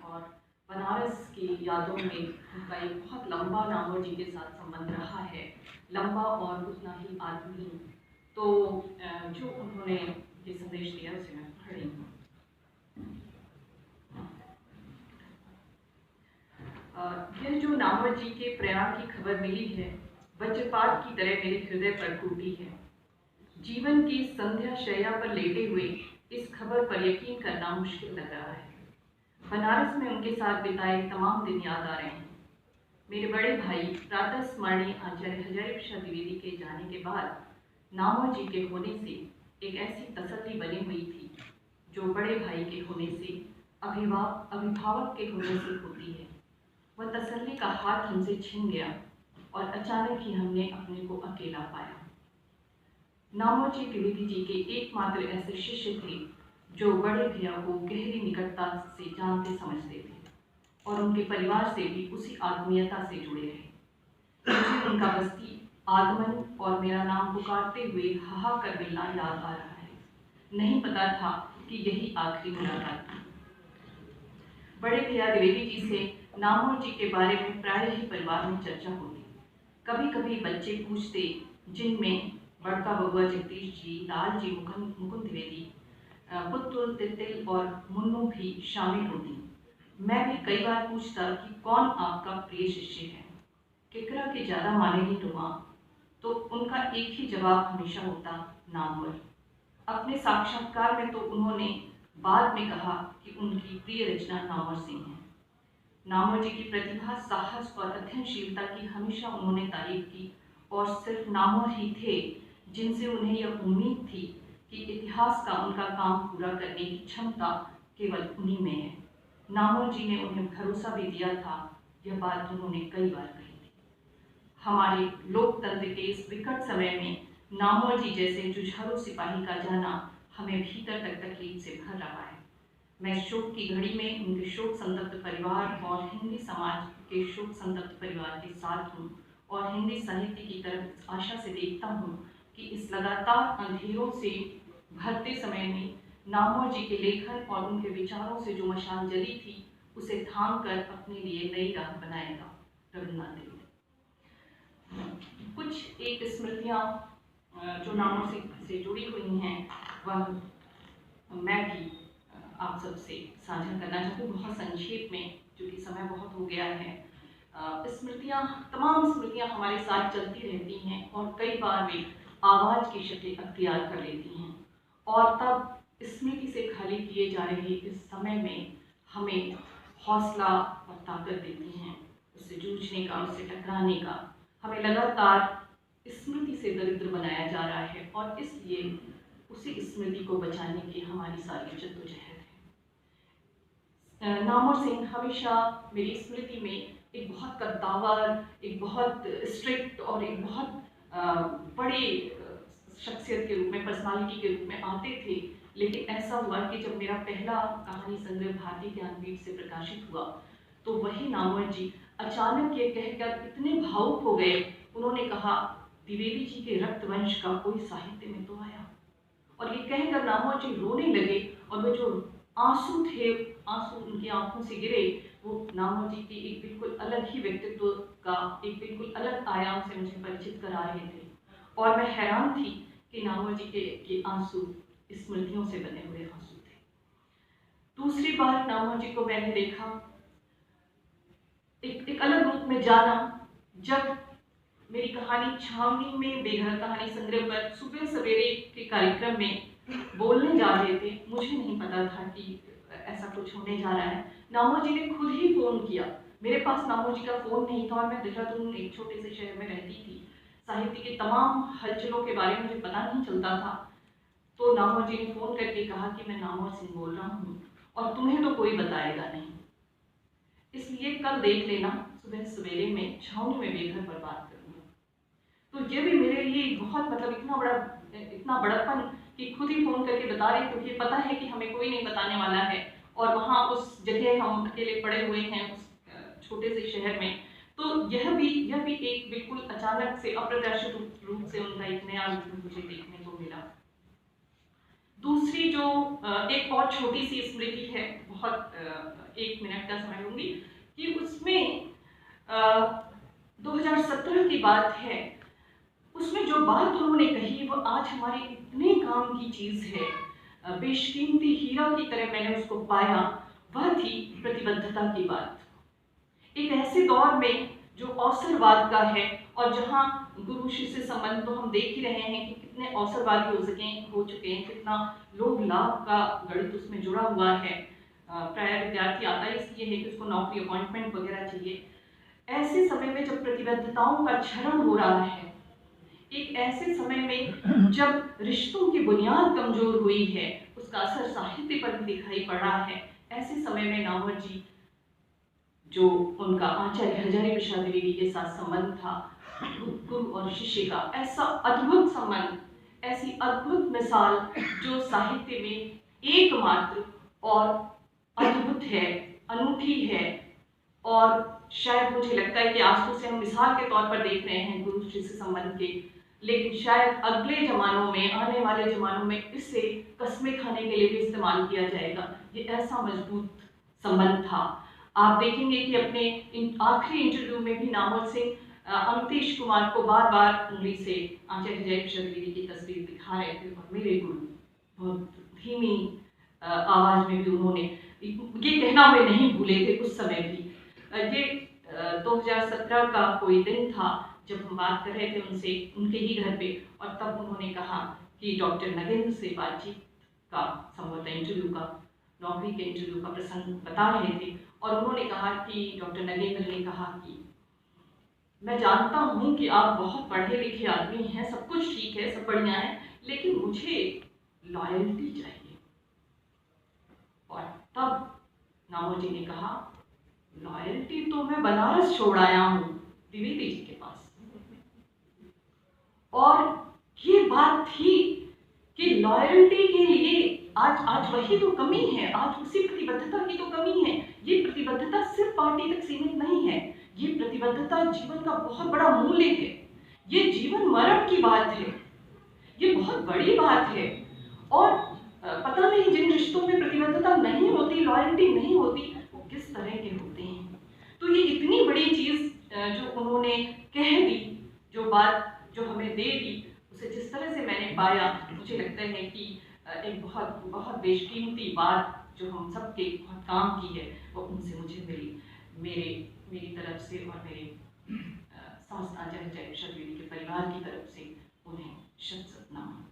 और बनारस की यादों में उनका एक बहुत लंबा नामवर जी के साथ संबंध रहा है, लंबा और उतना ही आदमी। तो जो उन्होंने ये संदेश दिया उसे मैं पढ़ रही हूँ। यह जो नामवर जी के प्रयाण की खबर मिली है, वज्रपात की तरह मेरे हृदय पर टूटी है। जीवन की संध्या शैया पर लेटे हुए इस खबर पर यकीन करना मुश्किल लग रहा है। बनारस में उनके साथ बिताए तमाम दिन याद आ रहे हैं। मेरे बड़े भाई प्रातः स्मरणीय आचार्य हजारी प्रसाद द्विवेदी के जाने के बाद नामवर जी के होने से एक ऐसी तसल्ली बनी हुई थी जो बड़े भाई के होने से, अभिभावक के होने से होती है। वह तसल्ली का हाथ हमसे छिन गया और अचानक ही हमने अपने को अकेला पाया। नामवर जी द्विवेदी जी के एकमात्र ऐसे शिष्य थे जो बड़े भैया को गहरी निकटता से जानते समझते थे और उनके परिवार से भी उसी आत्मीयता से जुड़े रहे। मुझे उनका बस्ती आगमन और मेरा नाम पुकारते हुए हाहा कर मिलना याद आ रहा है। नहीं पता था कि यही आखिरी मुलाकात थी। बड़े भैया द्विवेदी जी से नामवर जी के बारे में प्राय ही परिवार में चर्चा होती। कभी कभी बच्चे पूछते, जिनमें बड़का बबुआ जगदीश जी, लाल जी, मुकुंद द्विवेदी, पुतुल, तितिल और मुन्नू भी शामिल होती। मैं भी कई बार पूछता कि कौन आपका प्रिय शिष्य है, केकरा के ज़्यादा मानेगी तुमा, तो उनका एक ही जवाब हमेशा होता, नामवर। अपने साक्षात्कार में तो उन्होंने बाद में कहा कि उनकी प्रिय रचना नामवर सिंह है। नामवर जी की प्रतिभा, साहस और अध्ययनशीलता की हमेशा उन्होंने तारीफ की और सिर्फ नामवर ही थे जिनसे उन्हें यह उम्मीद थी कि इतिहास का उनका काम पूरा करने की क्षमता केवल उन्हीं में है। नामवर जी ने उन्हें भरोसा भी दिया था। यह बात उन्होंने कई बार कही थी। हमारे लोकतंत्र के इस विकट समय में नामवर जी जैसे जुझारू सिपाही का जाना हमें भीतर तक तकलीफ से भर रहा है। मैं शोक की घड़ी में उनके शोक संतप्त परिवार और हिंदी समाज के शोक संतप्त परिवार के साथ हूँ और हिंदी साहित्य की तरफ आशा से देखता हूँ कि इस लगातार अंधेरों से भरते समय में नामवर जी के लेखन और उनके विचारों से जो मशाल जली थी उसे थाम कर अपने लिए नई राह बनाएगा। रविन्द्रनाथ टैगोर। कुछ एक स्मृतियाँ जो नामवर से जुड़ी हुई हैं वह मैं भी आप सबसे साझा करना चाहती हूँ, बहुत संक्षेप में, क्योंकि समय बहुत हो गया है। स्मृतियाँ, तमाम स्मृतियाँ हमारे साथ चलती रहती हैं और कई बार वे आवाज़ की शक्ल अख्तियार कर लेती हैं और तब स्मृति से खाली किए जा रहे इस समय में हमें हौसला और ताकत देती हैं उससे जूझने का, उससे टकराने का। हमें लगातार स्मृति से दरिद्र बनाया जा रहा है और इसलिए उसी स्मृति को बचाने की हमारी सारी जद्दोजहद है। नामवर सिंह हमेशा मेरी स्मृति में एक बहुत कद्दावर, एक बहुत स्ट्रिक्ट और एक बहुत बड़े शख्सियत के रूप में, पर्सनालिटी के रूप में आते थे। लेकिन ऐसा हुआ कि जब मेरा पहला कहानी संग्रह भारतीय ज्ञानपीठ से प्रकाशित हुआ तो वही नामवर जी अचानक ये कहकर इतने भावुक हो गए। उन्होंने कहा, द्विवेदी जी के रक्तवंश का कोई साहित्य में तो आया। और ये कहकर नामवर जी रोने लगे और वो जो आंसू थे, आंसू उनकी आंखों से गिरे, वो नामवर जी की एक बिल्कुल अलग ही व्यक्तित्व का एक बिल्कुल अलग आयाम से मुझे परिचित करा रहे थे। और मैं हैरान थी कि नामवर जी के आंसू स्मृतियों से बने हुए आंसू थे। दूसरी बार नामवर जी को मैंने देखा एक अलग रूप में जाना, जब मेरी कहानी छावनी में बेघर कहानी संग्रह पर सुबह सवेरे के कार्यक्रम में बोलने जा रहे थे। मुझे नहीं पता था कि ऐसा कुछ होने जा रहा है। नामवर जी ने खुद ही फोन किया। मेरे पास नामवर जी का फोन नहीं था और मैं देहरादून एक छोटे से शहर में रहती थी। साहित्य के तमाम हलचलों के बारे में मुझे पता नहीं चलता था। तो नामवर जी ने फोन करके कहा कि मैं नामवर सिंह बोल रहा हूँ और तुम्हें तो कोई बताएगा नहीं, इसलिए कल देख लेना, सुबह सवेरे में छावनी में बेघर पर बात करूँगा। तो ये भी मेरे लिए बहुत इतना बड़प्पन कि खुद ही फोन करके बता रहे, क्योंकि पता है कि हमें कोई नहीं बताने वाला है और वहाँ उस जगह हम अकेले पड़े हुए हैं उस छोटे से शहर में। तो यह भी एक बिल्कुल अचानक से अप्रत्याशित रूप से उनका एक नया रूप मुझे देखने को मिला। दूसरी जो एक और छोटी सी स्मृति है, बहुत 1 मिनट का समय लूँगी, कि उसमें 2017 की बात है। उसमें जो बात उन्होंने कही वो आज हमारे इतने काम की चीज़ है, बेशकीमती हीरा की तरह मैंने उसको पाया। वह थी प्रतिबद्धता की बात। एक ऐसे दौर में जो अवसरवाद का है और जहाँ गुरु शिष्य संबंध तो हम देख ही रहे हैं कि कितने अवसरवादी हो चुके हैं, कितना लोभ लाभ का गणित उसमें जुड़ा हुआ है। प्राय विद्यार्थी आता ही इसलिए है कि उसको नौकरी अपॉइंटमेंट वगैरह चाहिए। ऐसे समय में जब प्रतिबद्धताओं का क्षरण हो रहा है, एक ऐसे समय में जब रिश्तों की बुनियाद कमजोर हुई है, उसका असर साहित्य पर भी दिखाई पड़ रहा है, ऐसे समय में नामवर जी, जो उनका आचार्य हजारी प्रसाद द्विवेदी के साथ संबंध था, गुरु और शिष्य का ऐसा अद्भुत संबंध, ऐसी अद्भुत मिसाल जो साहित्य में एकमात्र और अद्भुत है, अनूठी है। और शायद मुझे लगता है कि आज तो उसे हम मिसाल के तौर पर देख रहे हैं गुरु शिष्य संबंध के, लेकिन शायद अगले जमानों में, आने वाले जमानों में इसे कस्में खाने के लिए भी इस्तेमाल किया जाएगा। ये ऐसा मजबूत संबंध था। आप देखेंगे कि अपने आखिरी इंटरव्यू में भी नामवर सिंह अमितेश कुमार को बार बार उंगली से आचार्य हजारी प्रसाद द्विवेदी की तस्वीर दिखा रहे थे, और मेरे गुरु, बहुत धीमी आवाज में भी उन्होंने ये कहना वे नहीं भूले थे उस समय भी। ये 2017 का कोई दिन था जब हम बात कर रहे थे उनसे, उनके ही घर पे, और तब उन्होंने कहा कि डॉक्टर नगेंद्र से बातचीत का, संभवतः इंटरव्यू का, नौकरी के इंटरव्यू का प्रसंग बता रहे थे, और उन्होंने कहा कि डॉक्टर नगेंद्र ने कहा कि मैं जानता हूँ कि आप बहुत पढ़े लिखे आदमी हैं, सब कुछ ठीक है, सब बढ़िया है, लेकिन मुझे लॉयल्टी चाहिए। और तब नामवर जी ने कहा, लॉयल्टी तो मैं बनारस छोड़ आया हूँ द्विवेदी जी के पास। और ये बात थी कि लॉयल्टी के लिए आज वही तो कमी है, आज उसी प्रतिबद्धता की तो कमी है। ये प्रतिबद्धता सिर्फ पार्टी तक सीमित नहीं है, ये प्रतिबद्धता जीवन का बहुत बड़ा मूल्य है, ये जीवन मरण की बात है, ये बहुत बड़ी बात है। और पता नहीं जिन रिश्तों में प्रतिबद्धता नहीं होती, लॉयल्टी नहीं होती, वो किस तरह के होते हैं। तो ये इतनी बड़ी चीज़ जो उन्होंने कह दी, जो बात जो हमें दे दी, उसे जिस तरह से मैंने पाया, मुझे लगता है कि एक बहुत बहुत बेशकीमती बात जो हम सबके बहुत काम की है, वो उनसे मुझे मिली। मेरी तरफ से और मेरे शास्त्राचार्य हजारी प्रसाद द्विवेदी के परिवार की तरफ से उन्हें शत शत नमन।